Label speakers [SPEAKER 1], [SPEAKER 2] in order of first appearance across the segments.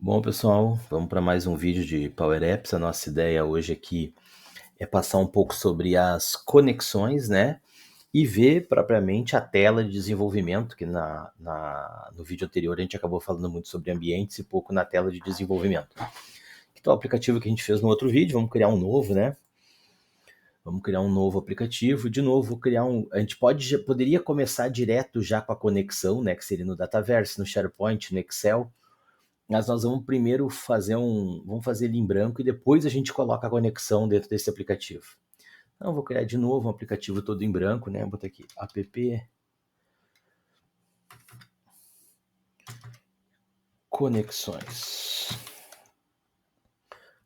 [SPEAKER 1] Bom, pessoal, vamos para mais um vídeo de Power Apps. A nossa ideia hoje aqui é passar um pouco sobre as conexões, né? E ver propriamente a tela de desenvolvimento, que no vídeo anterior a gente acabou falando muito sobre ambientes e pouco na tela de desenvolvimento. Então, o aplicativo que a gente fez no outro vídeo, vamos criar um novo, né? Vamos criar um novo aplicativo. De novo, criar a gente poderia começar direto já com a conexão, né? Que seria no Dataverse, no SharePoint, no Excel. Mas nós vamos primeiro vamos fazer ele em branco e depois a gente coloca a conexão dentro desse aplicativo. Então eu vou criar de novo um aplicativo todo em branco, né? Vou botar aqui app conexões.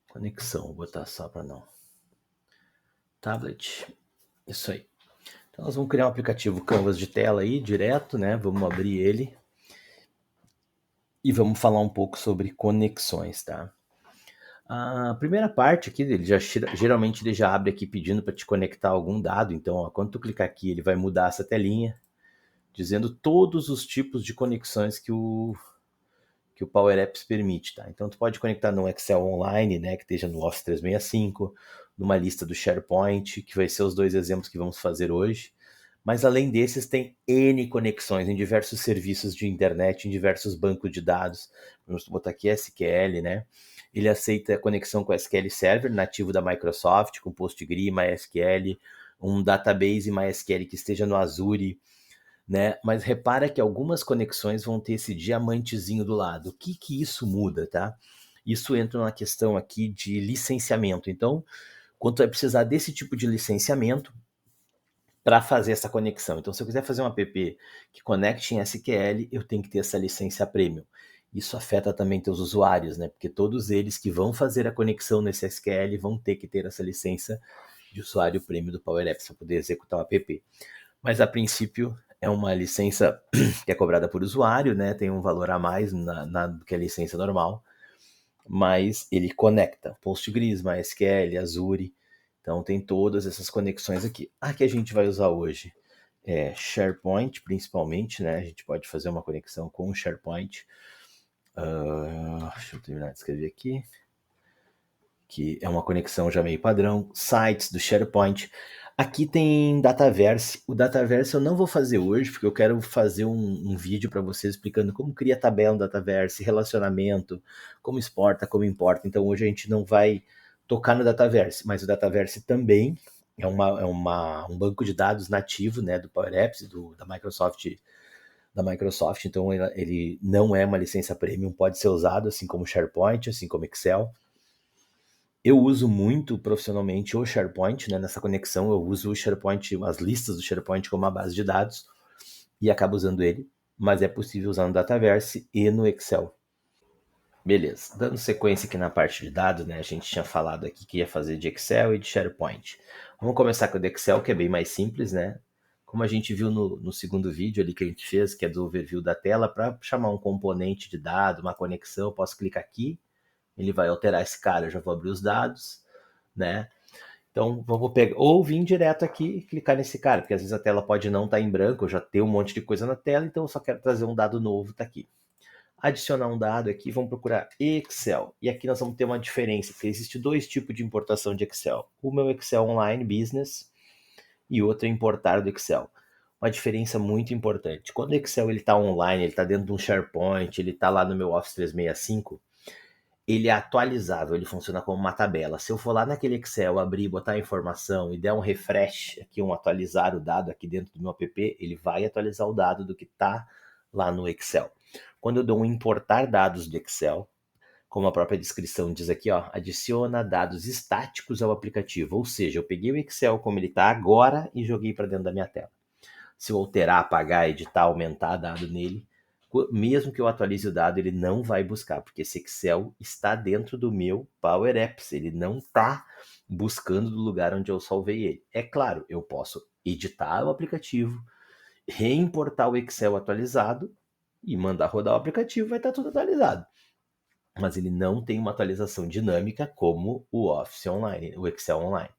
[SPEAKER 1] Conexão, vou botar só para não. Tablet. Isso aí. Então nós vamos criar um aplicativo Canvas de tela aí, direto, né? Vamos abrir ele. E vamos falar um pouco sobre conexões, tá? A primeira parte aqui, geralmente ele já abre aqui pedindo para te conectar a algum dado. Então, ó, quando tu clicar aqui, ele vai mudar essa telinha, dizendo todos os tipos de conexões que o Power Apps permite, tá? Então, tu pode conectar no Excel online, né, que esteja no Office 365, numa lista do SharePoint, que vai ser os dois exemplos que vamos fazer hoje. Mas além desses, tem N conexões em diversos serviços de internet, em diversos bancos de dados. Vamos botar aqui SQL, né? Ele aceita a conexão com SQL Server, nativo da Microsoft, com PostgreSQL, MySQL, um database MySQL que esteja no Azure, né? Mas repara que algumas conexões vão ter esse diamantezinho do lado. O que isso muda, tá? Isso entra na questão aqui de licenciamento. Então, quando tu vai precisar desse tipo de licenciamento, para fazer essa conexão. Então, se eu quiser fazer um app que conecte em SQL, eu tenho que ter essa licença premium. Isso afeta também teus usuários, né? Porque todos eles que vão fazer a conexão nesse SQL vão ter que ter essa licença de usuário premium do Power Apps para poder executar o app. Mas a princípio é uma licença que é cobrada por usuário, né? Tem um valor a mais do que a licença normal, mas ele conecta Postgres, MySQL, Azure. Então tem todas essas conexões aqui. A que a gente vai usar hoje é SharePoint, principalmente, né? A gente pode fazer uma conexão com o SharePoint. Deixa eu terminar de escrever aqui. Que é uma conexão já meio padrão. Sites do SharePoint. Aqui tem Dataverse. O Dataverse eu não vou fazer hoje, porque eu quero fazer um vídeo para vocês explicando como cria tabela no Dataverse, relacionamento, como exporta, como importa. Então hoje a gente não vai tocar no Dataverse, mas o Dataverse também é um banco de dados nativo, né, do Power Apps, da Microsoft. Então ele não é uma licença premium, pode ser usado assim como SharePoint, assim como Excel. Eu uso muito profissionalmente o SharePoint, né? Nessa conexão eu uso o SharePoint, as listas do SharePoint como uma base de dados e acabo usando ele, mas é possível usar no Dataverse e no Excel. Beleza, dando sequência aqui na parte de dados, né? A gente tinha falado aqui que ia fazer de Excel e de SharePoint. Vamos começar com o de Excel, que é bem mais simples, né? Como a gente viu no segundo vídeo ali que a gente fez, que é do overview da tela, para chamar um componente de dado, uma conexão, eu posso clicar aqui, ele vai alterar esse cara, eu já vou abrir os dados, né? Então, vou pegar, ou vir direto aqui e clicar nesse cara, porque às vezes a tela pode não estar em branco, eu já tenho um monte de coisa na tela, então eu só quero trazer um dado novo, tá aqui. Adicionar um dado aqui, vamos procurar Excel. E aqui nós vamos ter uma diferença, porque existe dois tipos de importação de Excel. Uma é o Excel Online Business e outra é importar do Excel. Uma diferença muito importante. Quando o Excel está online, ele está dentro de um SharePoint, ele está lá no meu Office 365, ele é atualizável, ele funciona como uma tabela. Se eu for lá naquele Excel, abrir, botar a informação e der um refresh, aqui um atualizar o dado aqui dentro do meu app, ele vai atualizar o dado do que está lá no Excel. Quando eu dou um importar dados do Excel, como a própria descrição diz aqui, ó, adiciona dados estáticos ao aplicativo, ou seja, eu peguei o Excel como ele está agora e joguei para dentro da minha tela. Se eu alterar, apagar, editar, aumentar dado nele, mesmo que eu atualize o dado, ele não vai buscar, porque esse Excel está dentro do meu Power Apps, ele não está buscando do lugar onde eu salvei ele. É claro, eu posso editar o aplicativo, reimportar o Excel atualizado e mandar rodar o aplicativo, vai estar tudo atualizado. Mas ele não tem uma atualização dinâmica como o Office Online, o Excel Online.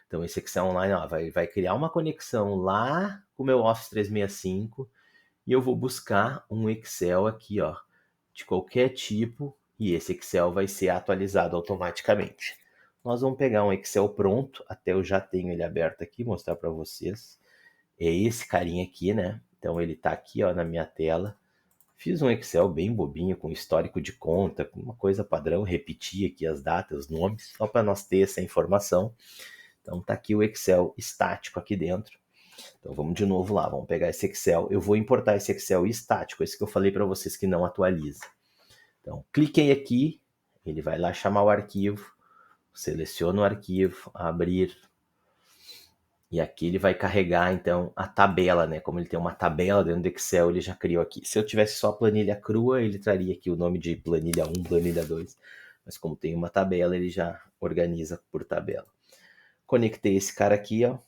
[SPEAKER 1] Então esse Excel Online ó, vai criar uma conexão lá com o meu Office 365 e eu vou buscar um Excel aqui, ó, de qualquer tipo e esse Excel vai ser atualizado automaticamente. Nós vamos pegar um Excel pronto, até eu já tenho ele aberto aqui, mostrar para vocês. É esse carinha aqui, né? Então ele está aqui, ó, na minha tela. Fiz um Excel bem bobinho, com histórico de conta, com uma coisa padrão, repeti aqui as datas, os nomes, só para nós ter essa informação. Então tá aqui o Excel estático aqui dentro. Então vamos de novo lá, vamos pegar esse Excel. Eu vou importar esse Excel estático, esse que eu falei para vocês que não atualiza. Então cliquei aqui, ele vai lá chamar o arquivo, seleciono o arquivo, abrir, e aqui ele vai carregar então a tabela, né? Como ele tem uma tabela dentro do Excel, ele já criou aqui. Se eu tivesse só a planilha crua, ele traria aqui o nome de planilha 1, planilha 2. Mas como tem uma tabela, ele já organiza por tabela. Conectei esse cara aqui, ó.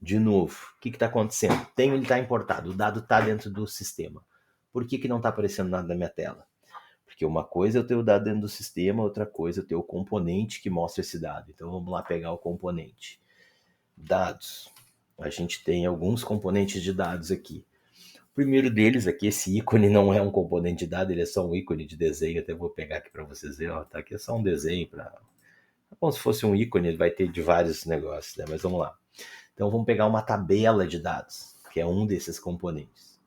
[SPEAKER 1] De novo, o que está acontecendo? Ele está importado, o dado está dentro do sistema. Por que não está aparecendo nada na minha tela? Porque uma coisa é eu ter o dado dentro do sistema, outra coisa é eu ter o componente que mostra esse dado. Então vamos lá pegar o componente. Dados. A gente tem alguns componentes de dados aqui. O primeiro deles aqui, esse ícone não é um componente de dado, ele é só um ícone de desenho. Até vou pegar aqui para vocês verem. Ó, tá aqui é só um desenho. É como se fosse um ícone, ele vai ter de vários negócios, né? Mas vamos lá. Então vamos pegar uma tabela de dados, que é um desses componentes.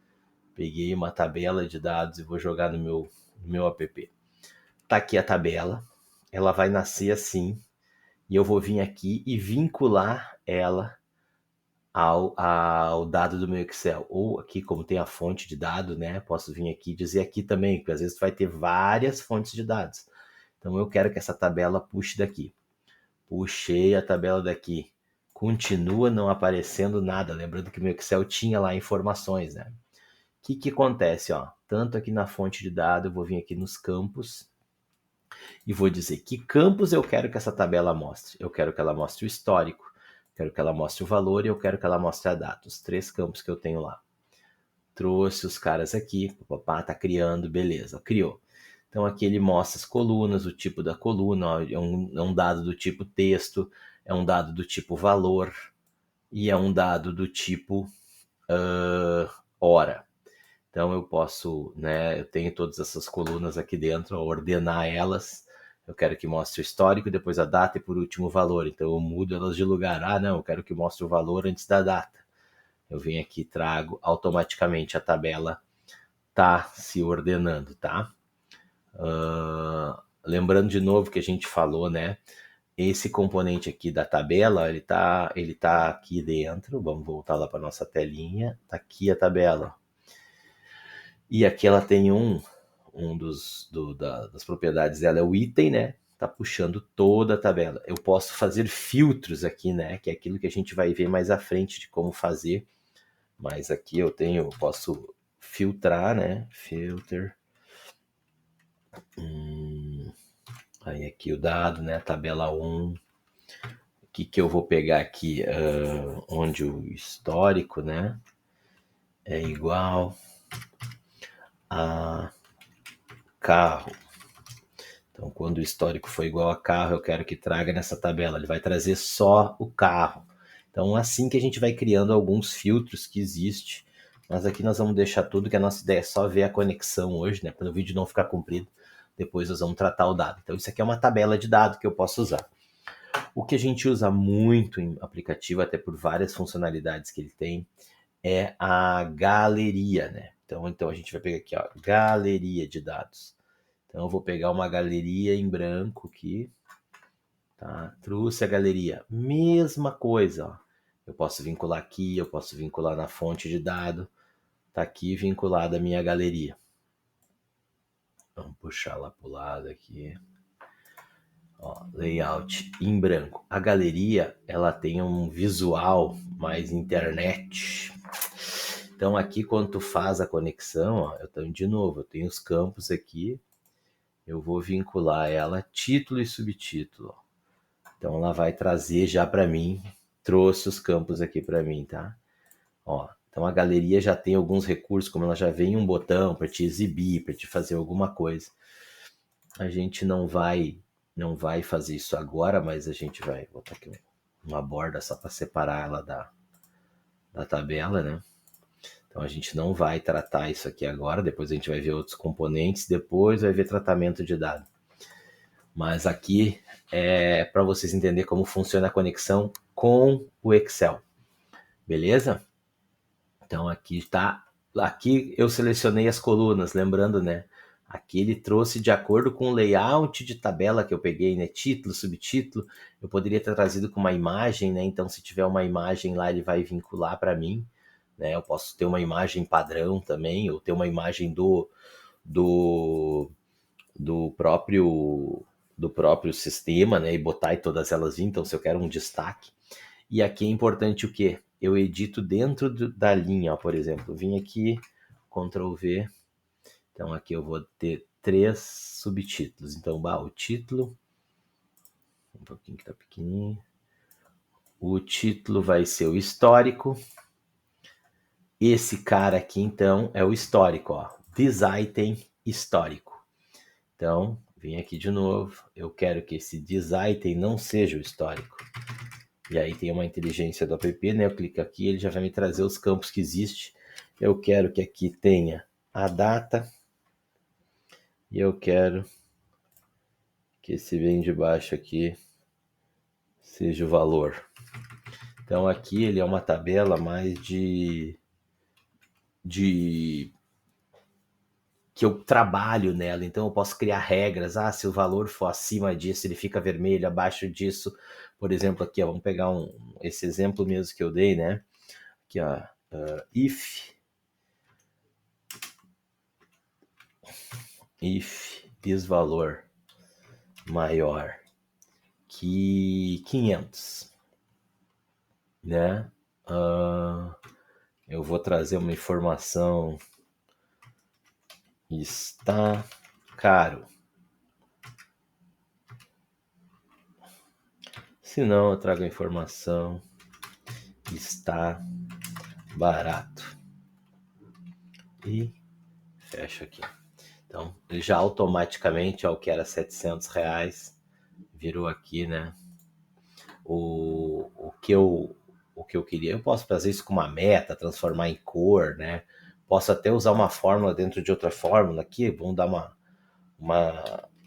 [SPEAKER 1] Peguei uma tabela de dados e vou jogar no meu app. Tá aqui a tabela, ela vai nascer assim, e eu vou vir aqui e vincular ela ao dado do meu Excel. Ou aqui, como tem a fonte de dado, né? Posso vir aqui e dizer aqui também, porque às vezes tu vai ter várias fontes de dados. Então eu quero que essa tabela puxe daqui. Puxei a tabela daqui. Continua não aparecendo nada. Lembrando que meu Excel tinha lá informações, né? O que acontece, ó? Tanto aqui na fonte de dados, eu vou vir aqui nos campos e vou dizer que campos eu quero que essa tabela mostre. Eu quero que ela mostre o histórico, quero que ela mostre o valor e eu quero que ela mostre a data. Os 3 campos que eu tenho lá. Trouxe os caras aqui, papá tá criando, beleza, criou. Então aqui ele mostra as colunas, o tipo da coluna, ó, é um dado do tipo texto, é um dado do tipo valor e é um dado do tipo hora. Então eu posso, né, eu tenho todas essas colunas aqui dentro, ordenar elas. Eu quero que mostre o histórico, depois a data e por último o valor. Então eu mudo elas de lugar. Ah, não, eu quero que mostre o valor antes da data. Eu venho aqui e trago automaticamente a tabela tá se ordenando, tá? Lembrando de novo que a gente falou, né? Esse componente aqui da tabela, ele tá aqui dentro. Vamos voltar lá para nossa telinha. Tá aqui a tabela. E aqui ela tem das propriedades dela é o item, né? Tá puxando toda a tabela. Eu posso fazer filtros aqui, né? Que é aquilo que a gente vai ver mais à frente de como fazer. Mas aqui eu posso filtrar, né? Filter. Aí aqui o dado, né? Tabela 1. O que eu vou pegar aqui? Onde o histórico, né? É igual a carro. Então, quando o histórico for igual a carro, eu quero que traga nessa tabela. Ele vai trazer só o carro. Então, assim que a gente vai criando alguns filtros que existe. Mas aqui nós vamos deixar tudo, que a nossa ideia é só ver a conexão hoje, né? Para o vídeo não ficar comprido. Depois nós vamos tratar o dado. Então, isso aqui é uma tabela de dado que eu posso usar. O que a gente usa muito em aplicativo, até por várias funcionalidades que ele tem, é a galeria, né? Então a gente vai pegar aqui, ó, galeria de dados. Então eu vou pegar uma galeria em branco aqui, tá? Trouxe a galeria, mesma coisa, ó. Eu posso vincular aqui, eu posso vincular na fonte de dado. Tá aqui vinculada a minha galeria. Vamos puxar lá pro lado aqui. Ó, layout em branco. A galeria, ela tem um visual mais internet. Então aqui quando tu faz a conexão, ó, eu tenho os campos aqui. Eu vou vincular ela título e subtítulo. Então ela vai trazer já para mim, trouxe os campos aqui para mim, tá? Ó, então a galeria já tem alguns recursos, como ela já vem um botão para te exibir, para te fazer alguma coisa. A gente não vai fazer isso agora, mas a gente vai botar aqui uma borda só para separar ela da tabela, né? Então a gente não vai tratar isso aqui agora, depois a gente vai ver outros componentes, depois vai ver tratamento de dados. Mas aqui é para vocês entenderem como funciona a conexão com o Excel, beleza? Então aqui está, aqui eu selecionei as colunas, lembrando, né? Aqui ele trouxe de acordo com o layout de tabela que eu peguei, né? Título, subtítulo. Eu poderia ter trazido com uma imagem, né? Então se tiver uma imagem lá, ele vai vincular para mim, né? Eu posso ter uma imagem padrão também, ou ter uma imagem do, do próprio sistema, né? E botar e todas elas vir. Então se eu quero um destaque. E aqui é importante o quê? Eu edito dentro da linha, ó, por exemplo. Vim aqui, Ctrl V. Então aqui eu vou ter 3 subtítulos. Então, o título, um pouquinho que tá pequenininho. O título vai ser o histórico. Esse cara aqui, então, é o histórico, ó. This item histórico. Então, vim aqui de novo. Eu quero que esse this item não seja o histórico. E aí tem uma inteligência do app, né? Eu clico aqui, ele já vai me trazer os campos que existe. Eu quero que aqui tenha a data. E eu quero que esse bem de baixo aqui seja o valor. Então aqui ele é uma tabela mais de que eu trabalho nela, então eu posso criar regras. Se o valor for acima disso, ele fica vermelho, abaixo disso. Por exemplo, aqui, ó, vamos pegar esse exemplo mesmo que eu dei, né? Aqui, ó, if this valor maior que 500, né? Eu vou trazer uma informação. Está caro. Se não, eu trago a informação. Está barato. E fecho aqui. Então, ele já automaticamente, ó, o que era R$700, virou aqui, né? O que eu queria. Eu posso fazer isso com uma meta, transformar em cor, né? Posso até usar uma fórmula dentro de outra fórmula aqui. Vamos dar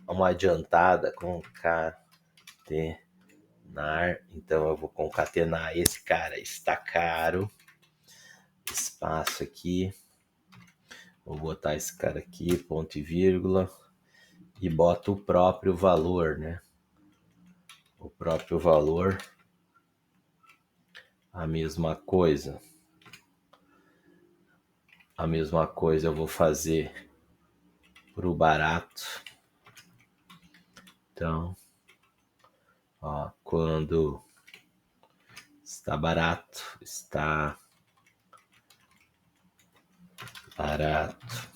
[SPEAKER 1] uma adiantada. Concatenar. Então eu vou concatenar esse cara. Está caro. Espaço aqui. Vou botar esse cara aqui, ponto e vírgula. E boto o próprio valor, né? O próprio valor. A mesma coisa. A mesma coisa eu vou fazer para o barato. Então, ó, quando está barato, está barato.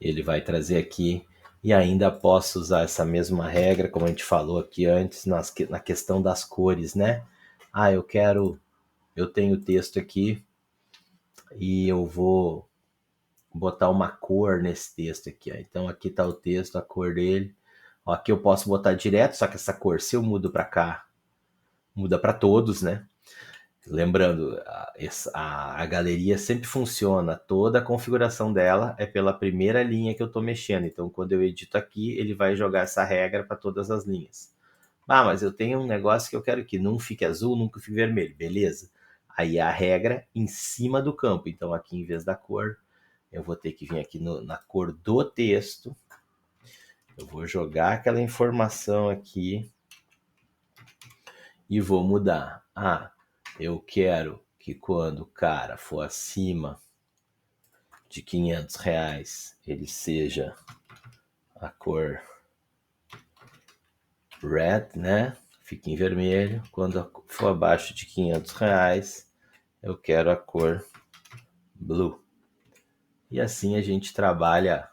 [SPEAKER 1] Ele vai trazer aqui e ainda posso usar essa mesma regra, como a gente falou aqui antes, na questão das cores, né? Eu tenho texto aqui e eu vou botar uma cor nesse texto aqui, ó. Então aqui está o texto, a cor dele. Ó, aqui eu posso botar direto, só que essa cor, se eu mudo para cá, muda para todos, né? Lembrando, a galeria sempre funciona, toda a configuração dela é pela primeira linha que eu estou mexendo. Então, quando eu edito aqui, ele vai jogar essa regra para todas as linhas. Mas eu tenho um negócio que eu quero que não fique azul, nunca fique vermelho, beleza? Aí a regra em cima do campo. Então, aqui em vez da cor, eu vou ter que vir aqui na cor do texto. Eu vou jogar aquela informação aqui e vou mudar. Eu quero que quando o cara for acima de R$500, ele seja a cor red, né? Fica em vermelho. Quando for abaixo de R$500, eu quero a cor blue. E assim a gente trabalha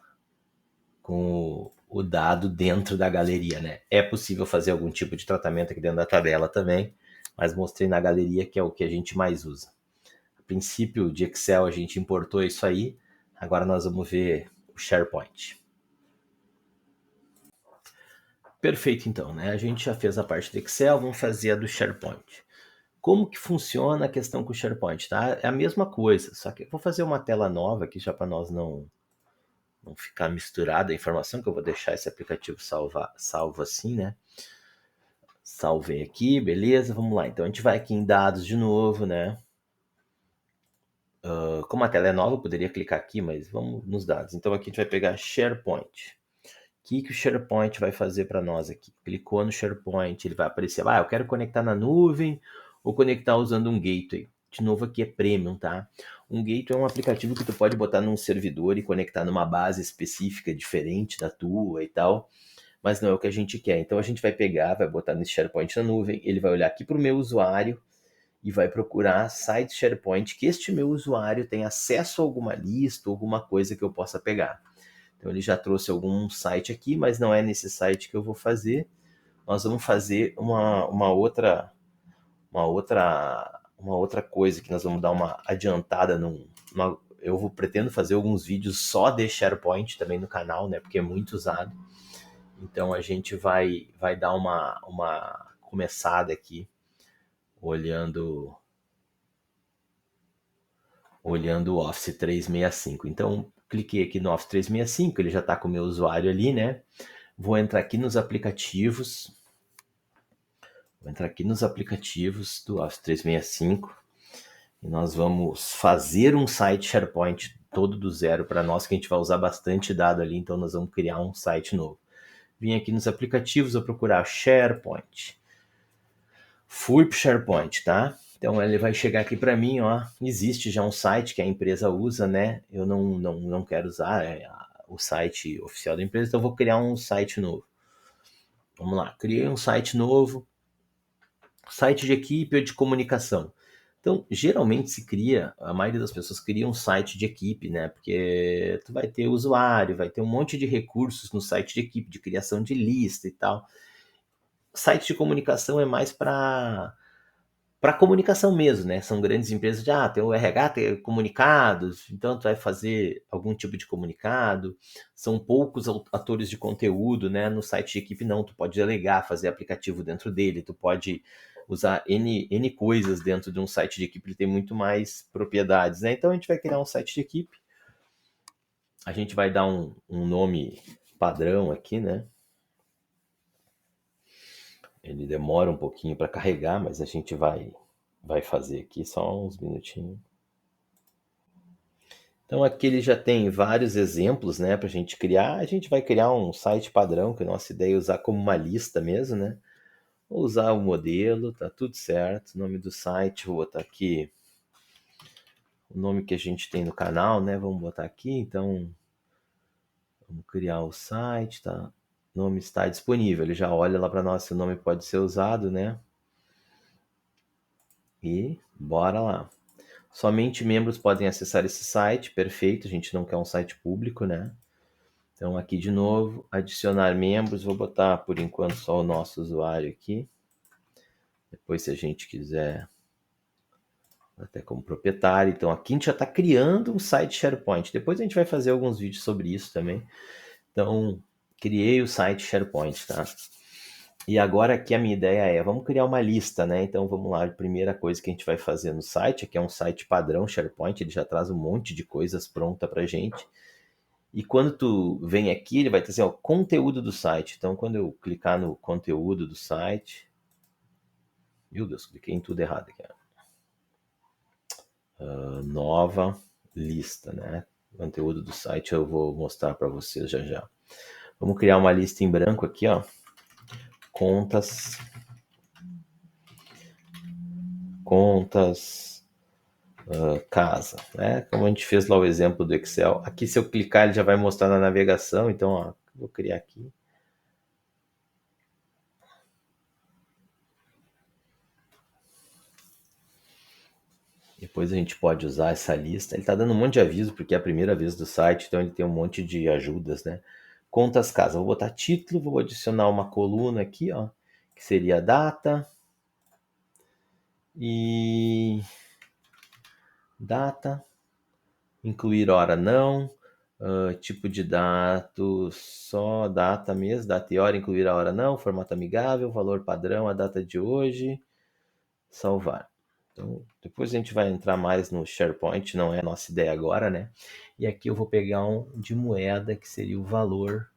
[SPEAKER 1] com o dado dentro da galeria, né? É possível fazer algum tipo de tratamento aqui dentro da tabela também, mas mostrei na galeria que é o que a gente mais usa. A princípio de Excel a gente importou isso aí, agora nós vamos ver o SharePoint. Perfeito, então, né? A gente já fez a parte do Excel, vamos fazer a do SharePoint. Como que funciona a questão com o SharePoint, tá? É a mesma coisa, só que eu vou fazer uma tela nova aqui já para nós não ficar misturada a informação, que eu vou deixar esse aplicativo salvo assim, né? Salvei aqui, beleza, vamos lá. Então a gente vai aqui em dados de novo, né? Como a tela é nova, eu poderia clicar aqui, mas vamos nos dados. Então aqui a gente vai pegar SharePoint. O que o SharePoint vai fazer para nós aqui? Clicou no SharePoint, ele vai aparecer, eu quero conectar na nuvem ou conectar usando um gateway. De novo aqui é Premium, tá? Um gateway é um aplicativo que tu pode botar num servidor e conectar numa base específica, diferente da tua e tal, mas não é o que a gente quer. Então a gente vai pegar, vai botar nesse SharePoint na nuvem, ele vai olhar aqui para o meu usuário e vai procurar site SharePoint que este meu usuário tem acesso a alguma lista, alguma coisa que eu possa pegar. Então ele já trouxe algum site aqui, mas não é nesse site que eu vou fazer. Nós vamos fazer uma outra coisa que nós vamos dar uma adiantada eu pretendo fazer alguns vídeos só de SharePoint também no canal, né? Porque é muito usado. Então a gente vai dar uma começada aqui olhando o Office 365. Então cliquei aqui no Office 365, ele já está com o meu usuário ali, né? Vou entrar aqui nos aplicativos. Vou entrar aqui nos aplicativos do Office 365 e nós vamos fazer um site SharePoint todo do zero para nós, que a gente vai usar bastante dado ali, então nós vamos criar um site novo. Vim aqui nos aplicativos, vou procurar SharePoint. Fui para o SharePoint, tá? Então ele vai chegar aqui para mim, ó. Existe já um site que a empresa usa, né? Eu não quero usar o site oficial da empresa, então vou criar um site novo. Vamos lá, criei um site novo. Site de equipe ou de comunicação. Então, geralmente se cria, a maioria das pessoas cria um site de equipe, né? Porque tu vai ter usuário, vai ter um monte de recursos no site de equipe, de criação de lista e tal. Site de comunicação é mais para comunicação mesmo, né? São grandes empresas de, tem o RH, tem comunicados, então tu vai fazer algum tipo de comunicado. São poucos atores de conteúdo, né? No site de equipe não, tu pode delegar, fazer aplicativo dentro dele, tu pode usar N coisas dentro de um site de equipe, ele tem muito mais propriedades, né? Então a gente vai criar um site de equipe, a gente vai dar um nome padrão aqui, né? Ele demora um pouquinho para carregar, mas a gente vai fazer aqui só uns minutinhos. Então aqui ele já tem vários exemplos, né, para a gente criar. A gente vai criar um site padrão, que a nossa ideia é usar como uma lista mesmo, né? Vou usar o modelo, tá tudo certo. O nome do site, vou botar aqui o nome que a gente tem no canal, né? Vamos botar aqui, então vamos criar o site, tá? O nome está disponível, ele já olha lá para nós se o nome pode ser usado, né? E bora lá. Somente membros podem acessar esse site, perfeito, a gente não quer um site público, né? Então aqui de novo, adicionar membros, vou botar por enquanto só o nosso usuário aqui. Depois se a gente quiser, até como proprietário. Então aqui a gente já está criando um site SharePoint. Depois a gente vai fazer alguns vídeos sobre isso também. Então, criei o site SharePoint, tá? E agora aqui a minha ideia é, vamos criar uma lista, né? Então vamos lá, a primeira coisa que a gente vai fazer no site, aqui é um site padrão SharePoint, ele já traz um monte de coisas pronta pra gente. E quando tu vem aqui, ele vai ter assim, ó, conteúdo do site. Então quando eu clicar no conteúdo do site, meu Deus, cliquei em tudo errado aqui. Nova lista, né? Conteúdo do site eu vou mostrar para vocês já já. Vamos criar uma lista em branco aqui, ó. Contas, casa, né? Como a gente fez lá o exemplo do Excel. Aqui se eu clicar ele já vai mostrar na navegação, então ó, vou criar aqui. Depois a gente pode usar essa lista. Ele está dando um monte de aviso porque é a primeira vez do site, então ele tem um monte de ajudas, né? Contas casa. Vou botar título, vou adicionar uma coluna aqui, ó, que seria data e data, incluir hora não, tipo de dados só data mesmo, data e hora, incluir a hora não, formato amigável, valor padrão, a data de hoje, salvar. Então, depois a gente vai entrar mais no SharePoint, não é a nossa ideia agora, né? E aqui eu vou pegar um de moeda, que seria o valor.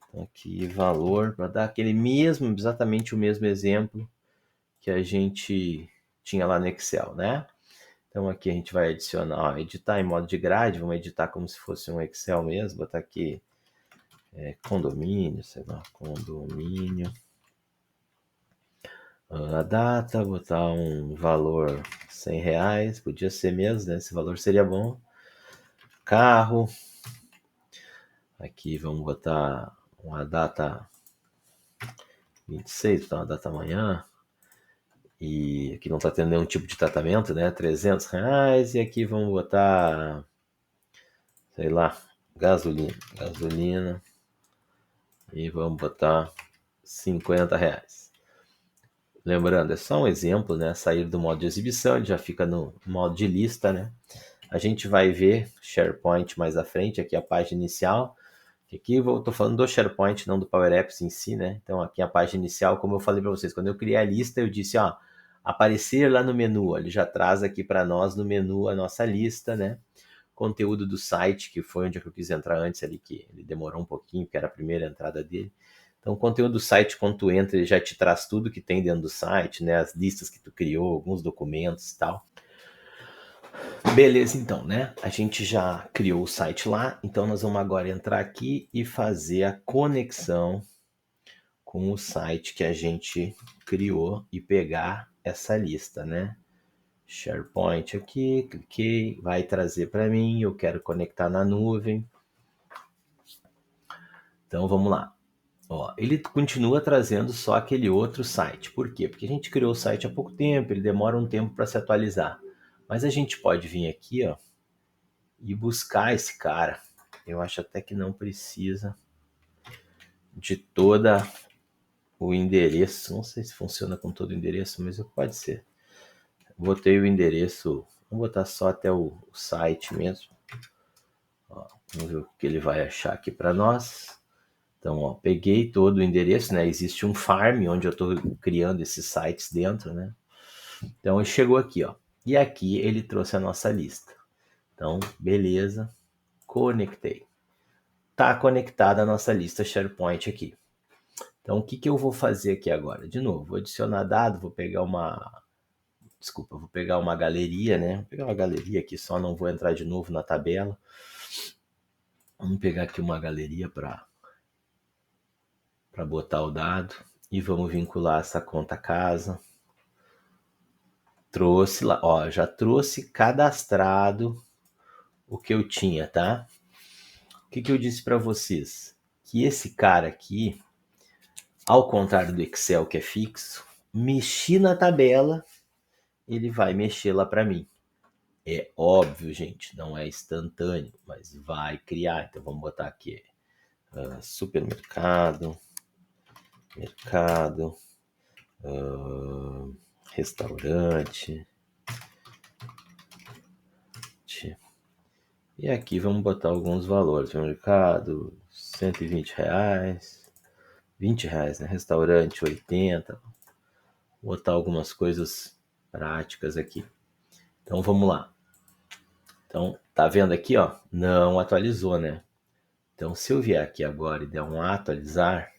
[SPEAKER 1] Então, aqui, valor, para dar aquele mesmo, exatamente o mesmo exemplo que a gente tinha lá no Excel, né? Então, aqui a gente vai adicionar, ó, editar em modo de grade, vamos editar como se fosse um Excel mesmo, botar aqui condomínio, sei lá, condomínio. A data, botar um valor R$ 100, podia ser mesmo, né? Esse valor seria bom. Carro, aqui vamos botar uma data 26, botar uma data amanhã. E aqui não está tendo nenhum tipo de tratamento, né? R$ 300. E aqui vamos botar, sei lá, gasolina. E vamos botar R$ 50. Lembrando, é só um exemplo, né? Sair do modo de exibição, ele já fica no modo de lista, né? A gente vai ver SharePoint mais à frente, aqui a página inicial. Aqui eu estou falando do SharePoint, não do Power Apps em si, né? Então aqui a página inicial, como eu falei para vocês, quando eu criei a lista, eu disse, ó, aparecer lá no menu, ele já traz aqui para nós no menu a nossa lista, né? Conteúdo do site, que foi onde eu quis entrar antes ali, que ele demorou um pouquinho, porque era a primeira entrada dele. Então, o conteúdo do site, quando tu entra, ele já te traz tudo que tem dentro do site, né? As listas que tu criou, alguns documentos e tal. Beleza, então, né? A gente já criou o site lá, então nós vamos agora entrar aqui e fazer a conexão com o site que a gente criou e pegar essa lista, né? SharePoint aqui, cliquei, vai trazer para mim, eu quero conectar na nuvem. Então vamos lá. Ó, ele continua trazendo só aquele outro site. Por quê? Porque a gente criou o site há pouco tempo, ele demora um tempo para se atualizar. Mas a gente pode vir aqui, ó, e buscar esse cara. Eu acho até que não precisa de toda o endereço. Não sei se funciona com todo o endereço, mas pode ser. Botei o endereço, vamos botar só até o site mesmo. Ó, vamos ver o que ele vai achar aqui para nós. Então, ó, peguei todo o endereço, né? Existe um farm onde eu estou criando esses sites dentro, né? Então, ele chegou aqui, ó. E aqui ele trouxe a nossa lista. Então, beleza. Conectei. Tá conectada a nossa lista SharePoint aqui. Então, o que, que eu vou fazer aqui agora? De novo, vou adicionar dado, vou pegar uma... Desculpa, vou pegar uma galeria, né? Vou pegar uma galeria aqui só, não vou entrar de novo na tabela. Vamos pegar aqui uma galeria para botar o dado. E vamos vincular essa conta casa. Trouxe lá, ó, já trouxe cadastrado o que eu tinha, tá? O que, que eu disse para vocês? Que esse cara aqui, ao contrário do Excel que é fixo, mexi na tabela, ele vai mexer lá para mim. É óbvio, gente, não é instantâneo, mas vai criar. Então vamos botar aqui supermercado, mercado, restaurante. E aqui vamos botar alguns valores. Mercado, R$ 120. R$ 20, né? Restaurante, 80. Vou botar algumas coisas práticas aqui. Então vamos lá. Então, tá vendo aqui, ó? Não atualizou, né? Então, se eu vier aqui agora e der um atualizar,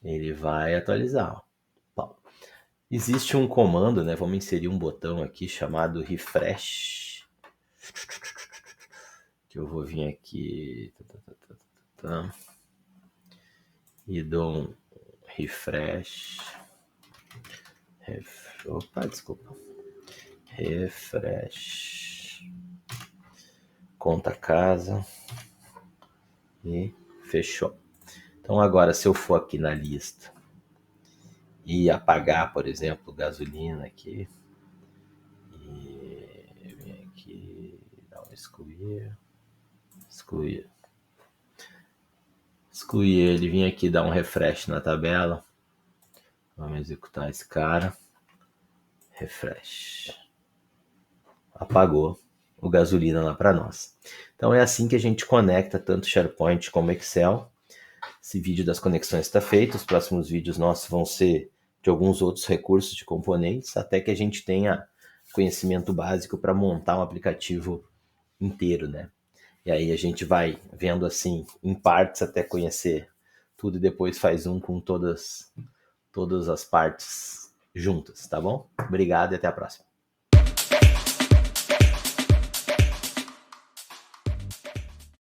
[SPEAKER 1] ele vai atualizar. Ó. Bom, existe um comando, né? Vamos inserir um botão aqui chamado refresh. Que eu vou vir aqui e dou um refresh. Opa, desculpa. Refresh. Conta casa. E fechou. Então agora, se eu for aqui na lista e apagar, por exemplo, gasolina aqui, e vem aqui, dar um excluir, ele, vem aqui dar um refresh na tabela, vamos executar esse cara, refresh, apagou o gasolina lá para nós. Então é assim que a gente conecta tanto SharePoint como Excel. Esse vídeo das conexões está feito, os próximos vídeos nossos vão ser de alguns outros recursos de componentes, até que a gente tenha conhecimento básico para montar um aplicativo inteiro, né? E aí a gente vai vendo assim, em partes até conhecer tudo e depois faz um com todas as partes juntas, tá bom? Obrigado e até a próxima.